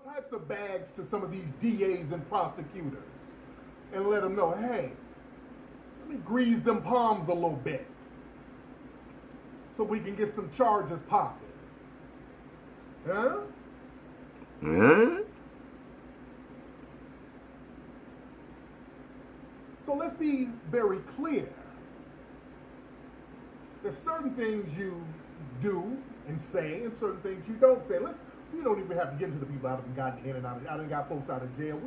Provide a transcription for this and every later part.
types of bags to some of these DAs and prosecutors and let them know, hey, let me grease them palms a little bit so we can get some charges popping. Huh? So let's be very clear. There's certain things you do and say and certain things you don't say. We don't even have to get into the people that have gotten in and out. I done got folks out of jail.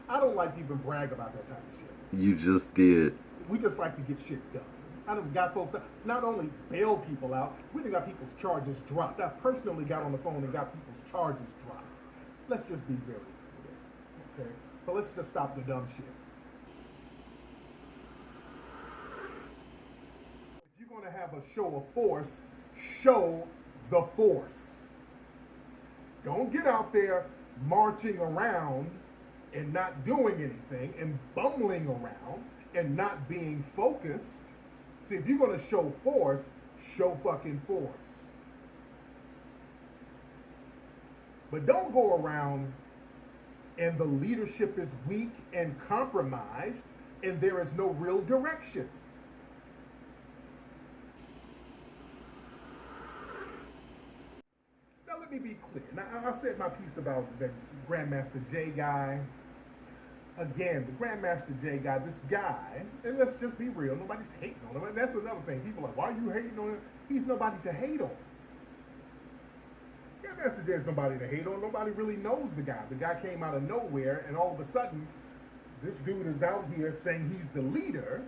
I don't like to even brag about that type of shit. You just did. We just like to get shit done. I done got folks out, not only bail people out, we done got people's charges dropped. I personally got on the phone and got people's charges dropped. Let's just be very clear, okay? So let's just stop the dumb shit. If you're gonna have a show of force, show the force. Don't get out there marching around and not doing anything and bumbling around and not being focused. See, if you're going to show force, show fucking force. But don't go around and the leadership is weak and compromised and there is no real direction. Now let me be clear. Now I've said my piece about the Grandmaster J guy. Again, the Grandmaster J guy, this guy, and let's just be real, nobody's hating on him. And that's another thing. People are like, why are you hating on him? He's nobody to hate on. Grandmaster J is nobody to hate on. Nobody really knows the guy. The guy came out of nowhere, and all of a sudden, this dude is out here saying he's the leader,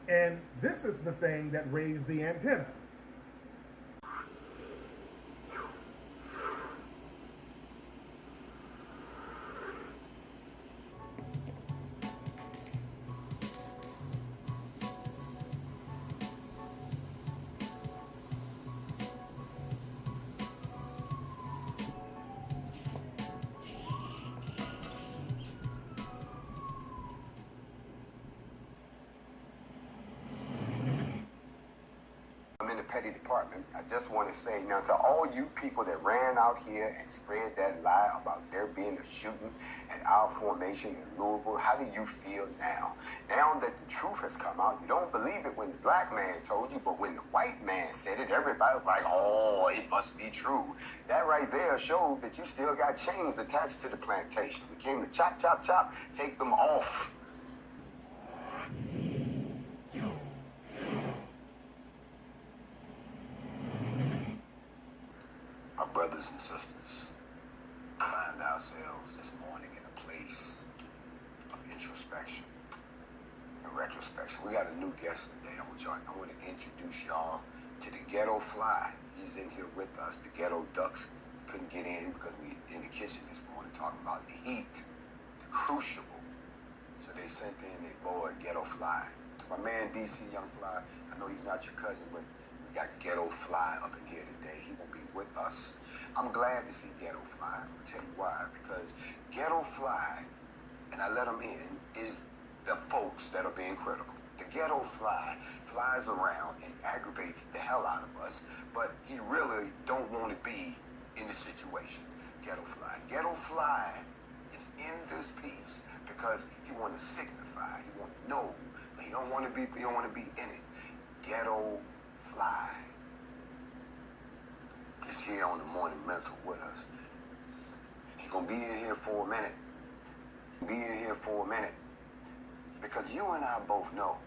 and this is the thing that raised the antenna. I'm in the petty department. I just want to say now to all you people that ran out here and spread that lie about there being a shooting at our formation in Louisville, how do you feel now? Now that the truth has come out, you don't believe it when the black man told you, but when the white man said it, everybody was like, oh, it must be true. That right there showed that you still got chains attached to the plantation. We came to chop, chop, chop, take them off. Our brothers and sisters find ourselves this morning in a place of introspection and retrospection. We got a new guest today. I want to introduce y'all to the Ghetto Fly. He's in here with us. The Ghetto Ducks couldn't get in because we in the kitchen this morning talking about the heat, the crucible. So they sent in their boy Ghetto Fly. To my man DC Young Fly, I know he's not your cousin, but we got Ghetto Fly up in here today. He will be with us. I'm glad to see Ghetto Fly. I'm gonna tell you why. Because Ghetto Fly, and I let him in, is the folks that are being critical. The Ghetto Fly flies around and aggravates the hell out of us, but he really don't want to be in the situation. Ghetto Fly. Ghetto Fly is in this piece because he want to signify, he want to know, but he don't want to be in it. Ghetto Fly is here on the morning mental with us. He's gonna be in here for a minute. Because you and I both know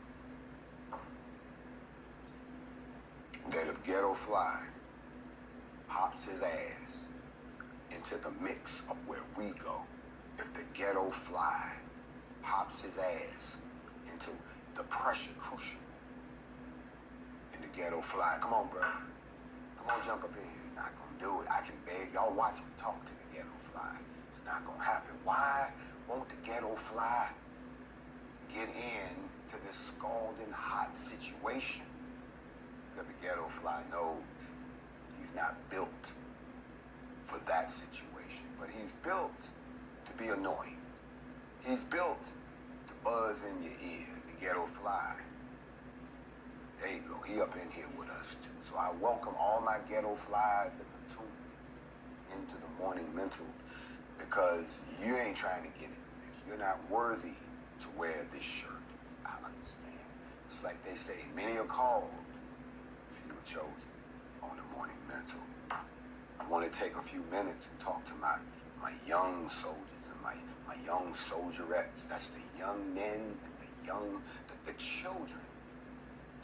that if Ghetto Fly hops his ass into the mix of where we go, if the Ghetto Fly hops his ass into the pressure crucial in the Ghetto Fly, come on, bro. Come on, jump up in here. He's not gonna do it. I can beg. Y'all watch me talk to the Ghetto Fly. It's not gonna happen. Why won't the Ghetto Fly get in to this scalding hot situation? Because the Ghetto Fly knows he's not built for that situation, but he's built to be annoying. He's built to buzz in your ear. The Ghetto Fly. There you go. He up in here with us too. So I welcome all my Ghetto Flies that are tuned into the morning mental because you ain't trying to get it. You're not worthy to wear this shirt. I understand. It's like they say, many are called, few are chosen on the morning mental. I want to take a few minutes and talk to my young soldiers and my young soldierettes. That's the young men and the children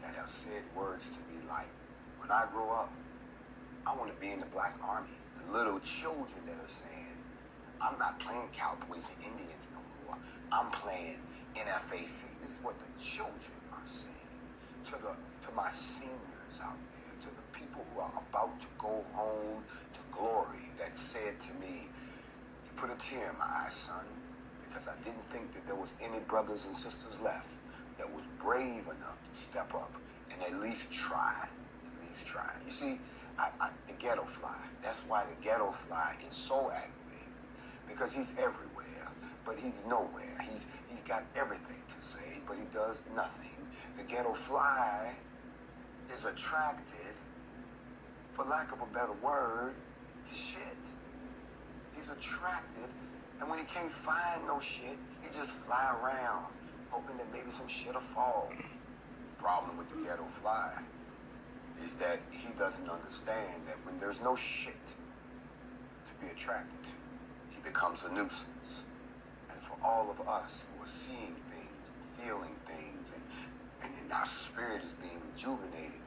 that have said words to me like, when I grow up, I want to be in the Black Army. The little children that are saying, I'm not playing cowboys and Indians no more. I'm playing NFAC. This is what the children are saying. To my seniors out there, to the people who are about to go home to glory, that said to me, you put a tear in my eye, son, because I didn't think that there was any brothers and sisters left that was brave enough to step up and at least try. You see, the ghetto fly. That's why the ghetto fly is so aggravating, because he's everywhere, but he's nowhere. He's got everything to say, but he does nothing. The ghetto fly is attracted, for lack of a better word, to shit. He's attracted, and when he can't find no shit, he just fly around, hoping that maybe some shit'll fall. Problem with the ghetto fly is that he doesn't understand that when there's no shit to be attracted to, he becomes a nuisance. And for all of us who are seeing things and feeling things and our spirit is being rejuvenated,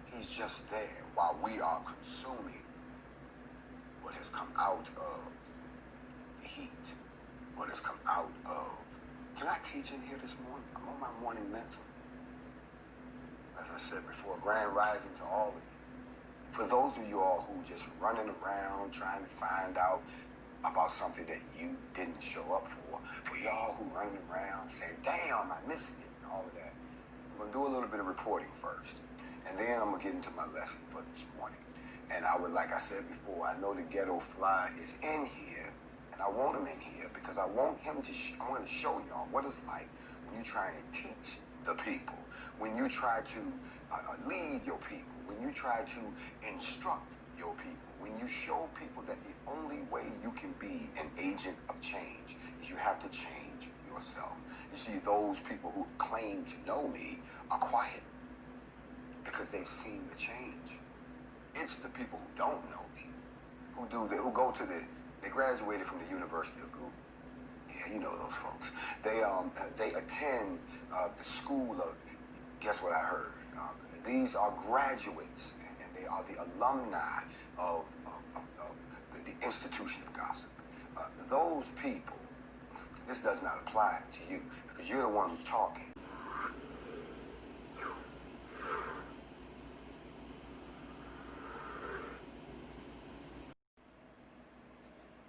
he's just there while we are consuming what has come out of the heat, what has come out of... Can I teach in here this morning? I'm on my morning mental. As I said before, grand rising to all of you. For those of you all who just running around trying to find out about something that you didn't show up for y'all who running around saying, damn, I missed it, and all of that, I'm going to do a little bit of reporting first. And then I'm going to get into my lesson for this morning. And I would, like I said before, I know the ghetto fly is in here, and I want him in here because I want him to, I want to show y'all what it's like when you're trying to teach the people, when you try to lead your people, when you try to instruct your people, when you show people that the only way you can be an agent of change is you have to change yourself. You see, those people who claim to know me are quiet because they've seen the change. It's the people who don't know me, they graduated from the University of Google. Yeah, you know those folks. They attend the school of, guess what I heard? These are graduates, and they are the alumni of the institution of gossip. Those people, this does not apply to you because you're the one who's talking.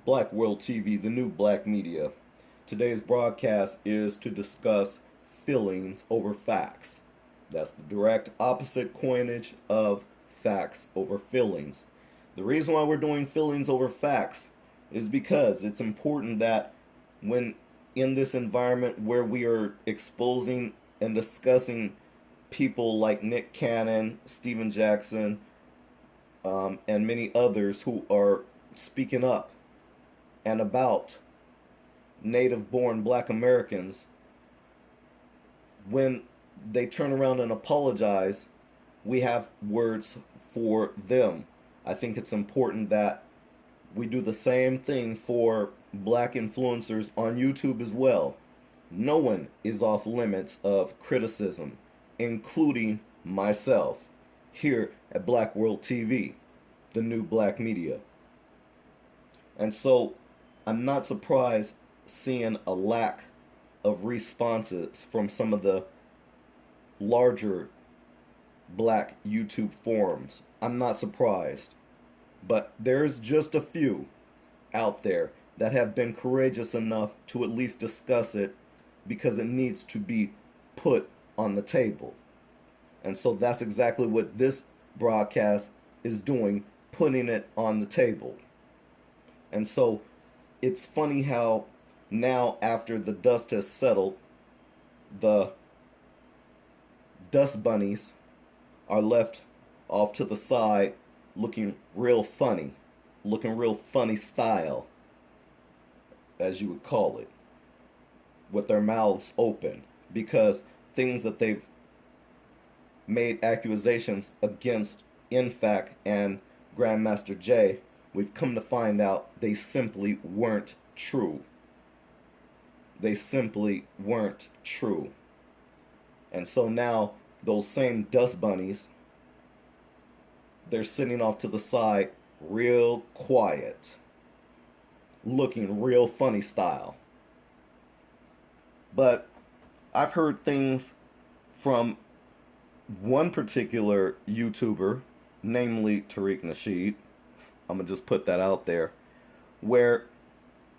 Black World TV, the new black media. Today's broadcast is to discuss feelings over facts. That's the direct opposite coinage of facts over feelings. The reason why we're doing feelings over facts is because it's important that when in this environment where we are exposing and discussing people like Nick Cannon, Stephen Jackson, and many others who are speaking up and about native-born black Americans, when they turn around and apologize, we have words for them. I think it's important that we do the same thing for black influencers on YouTube as well. No one is off limits of criticism, including myself, here at Black World TV, the new black media. And so I'm not surprised seeing a lack of responses from some of the larger black YouTube forums. I'm not surprised. But there's just a few out there that have been courageous enough to at least discuss it because it needs to be put on the table. And so that's exactly what this broadcast is doing, putting it on the table. And so it's funny how now, after the dust has settled, the dust bunnies are left off to the side looking real funny style. as you would call it, with their mouths open, because things that they've made accusations against NFAC and Grandmaster Jay, we've come to find out they simply weren't true. They simply weren't true. And so now those same dust bunnies, they're sitting off to the side real quiet, looking real funny style. But I've heard things from one particular YouTuber, namely Tariq Nasheed, I'm going to just put that out there, where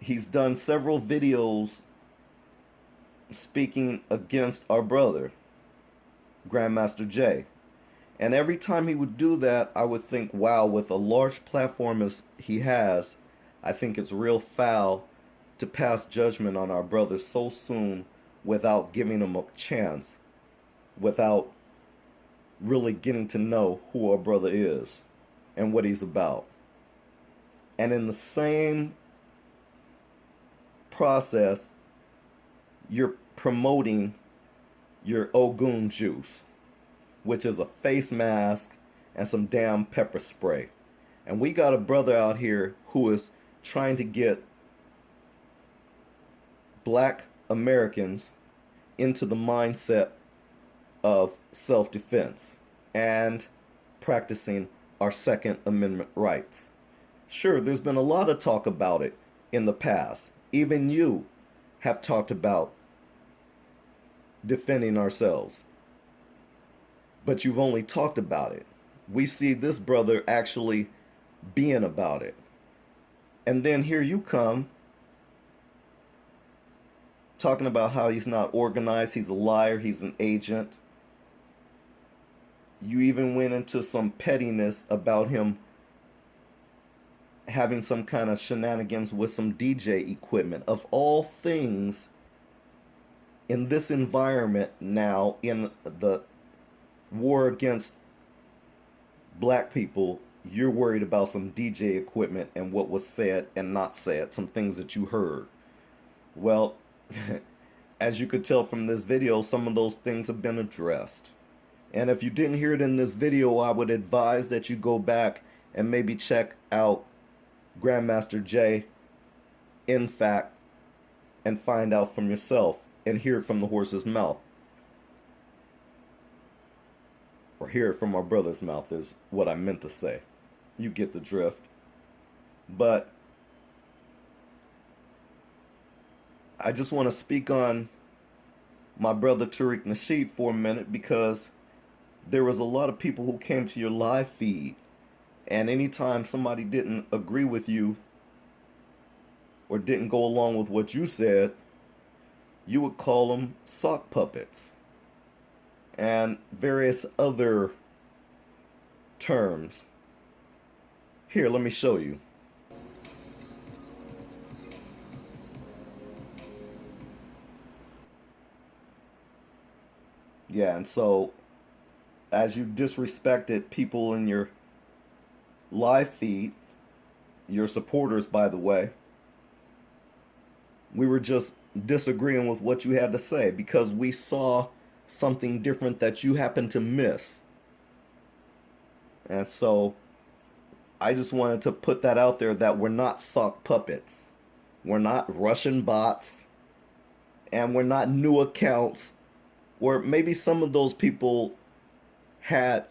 he's done several videos speaking against our brother, Grandmaster Jay. And every time he would do that, I would think, wow, with a large platform as he has, I think it's real foul to pass judgment on our brother so soon without giving him a chance, without really getting to know who our brother is and what he's about. And in the same process, you're promoting your Ogun juice, which is a face mask and some damn pepper spray. And we got a brother out here who is trying to get black Americans into the mindset of self-defense and practicing our Second Amendment rights. Sure, there's been a lot of talk about it in the past. Even you have talked about defending ourselves. But you've only talked about it. We see this brother actually being about it. And then here you come talking about how he's not organized, he's a liar, he's an agent. You even went into some pettiness about him having some kind of shenanigans with some DJ equipment. Of all things, in this environment now, in the war against black people, you're worried about some DJ equipment and what was said and not said, some things that you heard. Well, as you could tell from this video, some of those things have been addressed. And if you didn't hear it in this video, I would advise that you go back and maybe check out Grandmaster Jay, NFAC, and find out from yourself and hear it from the horse's mouth. Or hear it from our brother's mouth is what I meant to say. You get the drift. But I just want to speak on my brother Tariq Nasheed for a minute, because there was a lot of people who came to your live feed, and anytime somebody didn't agree with you or didn't go along with what you said, you would call them sock puppets and various other terms. Here, let me show you. Yeah, and so as you disrespected people in your live feed, your supporters, by the way, we were just disagreeing with what you had to say because we saw something different that you happened to miss. And so I just wanted to put that out there, that we're not sock puppets. We're not Russian bots. And we're not new accounts. Or maybe some of those people had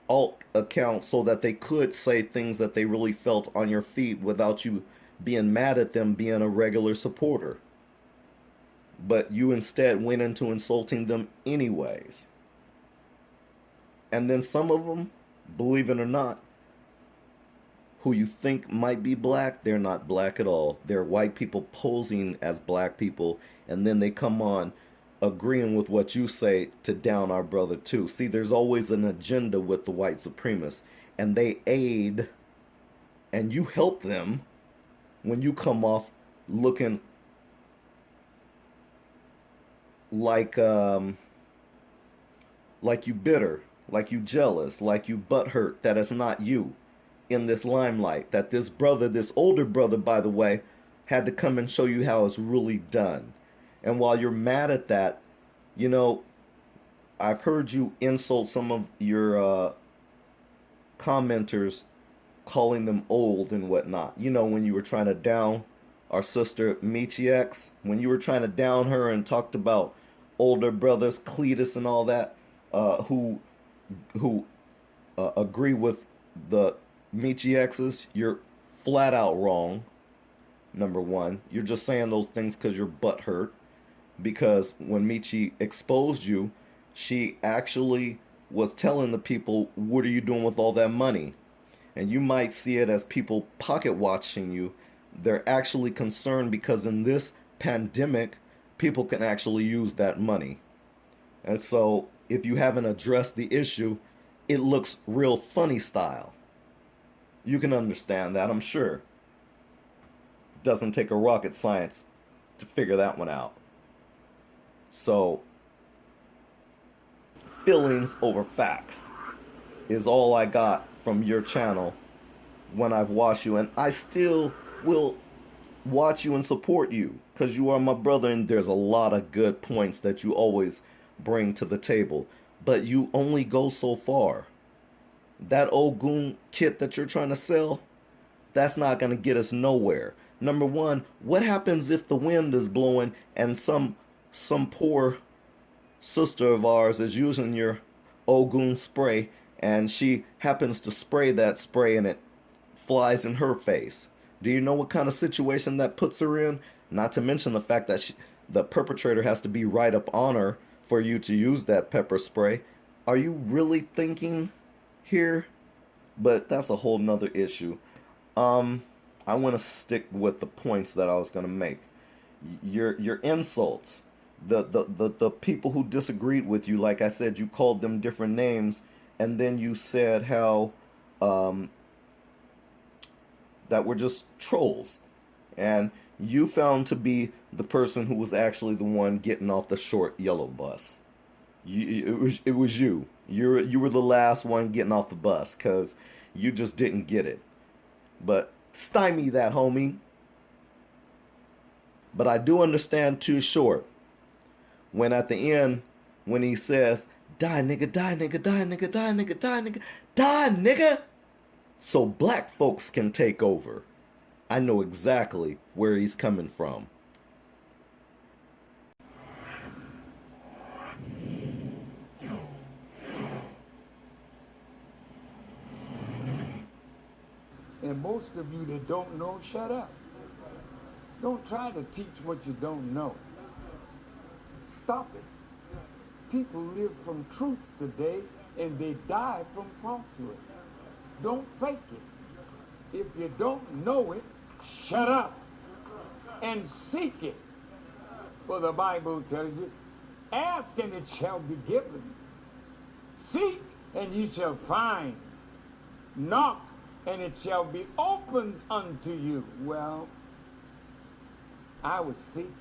alt accounts so that they could say things that they really felt on your feed without you being mad at them being a regular supporter. But you instead went into insulting them anyways. And then some of them, believe it or not, who you think might be black, they're not black at all. They're white people posing as black people, and then they come on agreeing with what you say to down our brother too. See, there's always an agenda with the white supremacists, and they aid and you help them when you come off looking like you bitter, like you jealous, like you butthurt that it's not you in this limelight, that this brother, this older brother, by the way, had to come and show you how it's really done. And while you're mad at that, you know, I've heard you insult some of your commenters, calling them old and whatnot. You know, when you were trying to down our sister Michi X, when you were trying to down her and talked about older brothers, Cletus and all that, who agree with the Michi X's, you're flat out wrong. Number one, you're just saying those things because your butt hurt. Because when Michi exposed you, she actually was telling the people, what are you doing with all that money? And you might see it as people pocket watching you. They're actually concerned because in this pandemic, people can actually use that money. And so if you haven't addressed the issue, it looks real funny style. You can understand that, I'm sure. Doesn't take a rocket science to figure that one out. So, feelings over facts is all I got from your channel when I've watched you, and I still will watch you and support you because you are my brother, and there's a lot of good points that you always bring to the table, but you only go so far. That Ogun kit that you're trying to sell, that's not going to get us nowhere. Number one, what happens if the wind is blowing and some poor sister of ours is using your Ogun spray and she happens to spray that spray and it flies in her face? Do you know what kind of situation that puts her in? Not to mention the fact that the perpetrator has to be right up on her for you to use that pepper spray. Are you really thinking here? But that's a whole nother issue. I want to stick with the points that I was going to make. Your insults, the people who disagreed with you, like I said, you called them different names, and then you said how that were just trolls, and you found to be the person who was actually the one getting off the short yellow bus. It was you. You were the last one getting off the bus because you just didn't get it. But stymie that, homie. But I do understand Too Short when at the end, when he says, die nigga, die nigga, die nigga, die nigga, die nigga, die nigga, so black folks can take over. I know exactly where he's coming from. And most of you that don't know, shut up. Don't try to teach what you don't know. Stop it. People live from truth today and they die from falsehood. Don't fake it. If you don't know it, shut up and seek it. For the Bible tells you, ask and it shall be given. Seek and you shall find. Knock and it shall be opened unto you. Well, I was seeking.